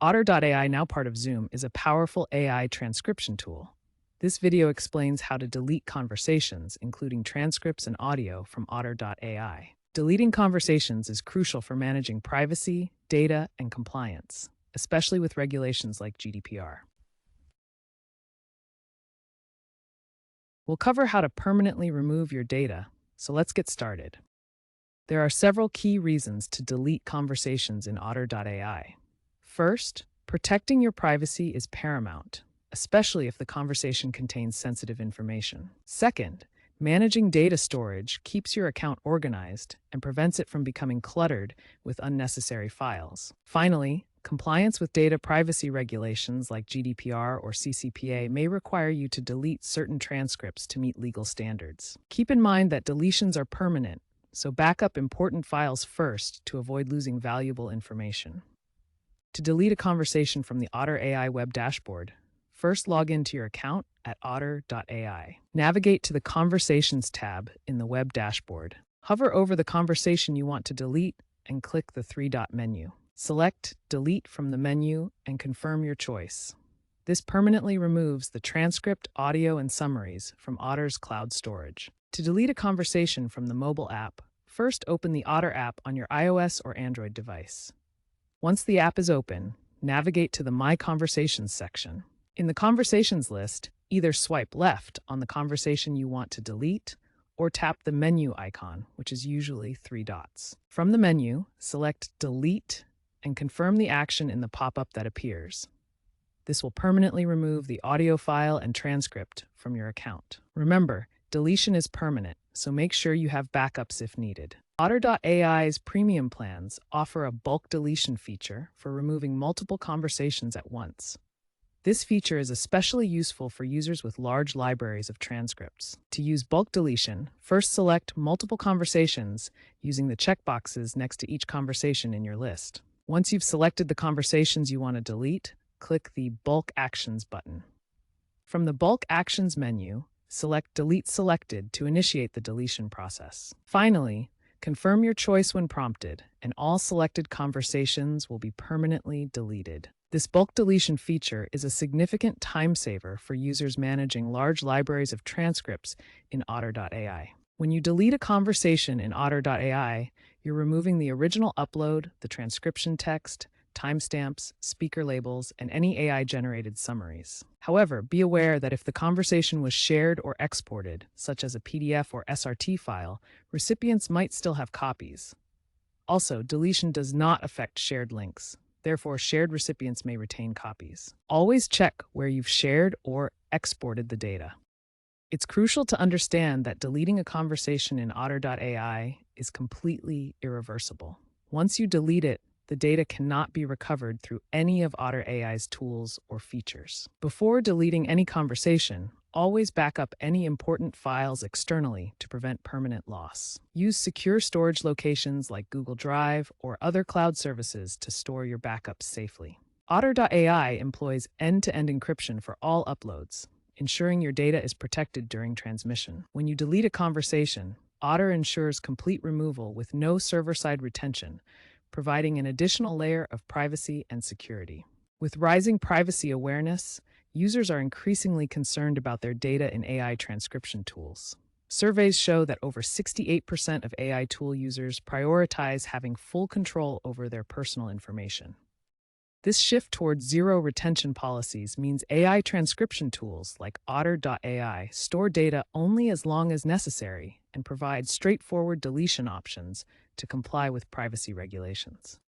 Otter AI, now part of Zoom, is a powerful AI transcription tool. This video explains how to delete conversations, including transcripts and audio, from Otter AI. Deleting conversations is crucial for managing privacy, data, and compliance, especially with regulations like GDPR. We'll cover how to permanently remove your data, so let's get started. There are several key reasons to delete conversations in Otter AI. First, protecting your privacy is paramount, especially if the conversation contains sensitive information. Second, managing data storage keeps your account organized and prevents it from becoming cluttered with unnecessary files. Finally, compliance with data privacy regulations like GDPR or CCPA may require you to delete certain transcripts to meet legal standards. Keep in mind that deletions are permanent, so back up important files first to avoid losing valuable information. To delete a conversation from the Otter AI web dashboard, first log into your account at otter.ai. Navigate to the Conversations tab in the web dashboard. Hover over the conversation you want to delete and click the three-dot menu. Select Delete from the menu and confirm your choice. This permanently removes the transcript, audio, and summaries from Otter's cloud storage. To delete a conversation from the mobile app, first open the Otter app on your iOS or Android device. Once the app is open, navigate to the My Conversations section. In the Conversations list, either swipe left on the conversation you want to delete or tap the menu icon, which is usually 3 dots. From the menu, select Delete and confirm the action in the pop-up that appears. This will permanently remove the audio file and transcript from your account. Remember, deletion is permanent, so make sure you have backups if needed. Otter AI's premium plans offer a bulk deletion feature for removing multiple conversations at once. This feature is especially useful for users with large libraries of transcripts. To use bulk deletion, first select multiple conversations using the checkboxes next to each conversation in your list. Once you've selected the conversations you want to delete, click the Bulk Actions button. From the Bulk Actions menu, select Delete Selected to initiate the deletion process. Finally, confirm your choice when prompted, and all selected conversations will be permanently deleted. This bulk deletion feature is a significant time saver for users managing large libraries of transcripts in Otter AI. When you delete a conversation in Otter AI, you're removing the original upload, the transcription text, timestamps, speaker labels, and any AI-generated summaries. However, be aware that if the conversation was shared or exported, such as a PDF or SRT file, recipients might still have copies. Also, deletion does not affect shared links. Therefore, shared recipients may retain copies. Always check where you've shared or exported the data. It's crucial to understand that deleting a conversation in Otter AI is completely irreversible. Once you delete it, the data cannot be recovered through any of Otter AI's tools or features. Before deleting any conversation, always back up any important files externally to prevent permanent loss. Use secure storage locations like Google Drive or other cloud services to store your backups safely. Otter AI employs end-to-end encryption for all uploads, ensuring your data is protected during transmission. When you delete a conversation, Otter ensures complete removal with no server-side retention, providing an additional layer of privacy and security. With rising privacy awareness, users are increasingly concerned about their data in AI transcription tools. Surveys show that over 68% of AI tool users prioritize having full control over their personal information. This shift towards zero retention policies means AI transcription tools like Otter AI store data only as long as necessary and provide straightforward deletion options to comply with privacy regulations.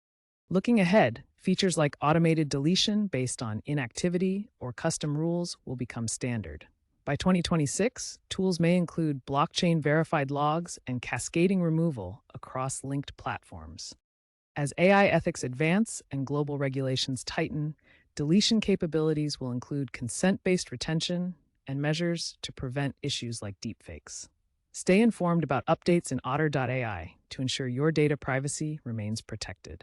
Looking ahead, features like automated deletion based on inactivity or custom rules will become standard. By 2026, tools may include blockchain-verified logs and cascading removal across linked platforms. As AI ethics advance and global regulations tighten, deletion capabilities will include consent-based retention and measures to prevent issues like deepfakes. Stay informed about updates in Otter AI to ensure your data privacy remains protected.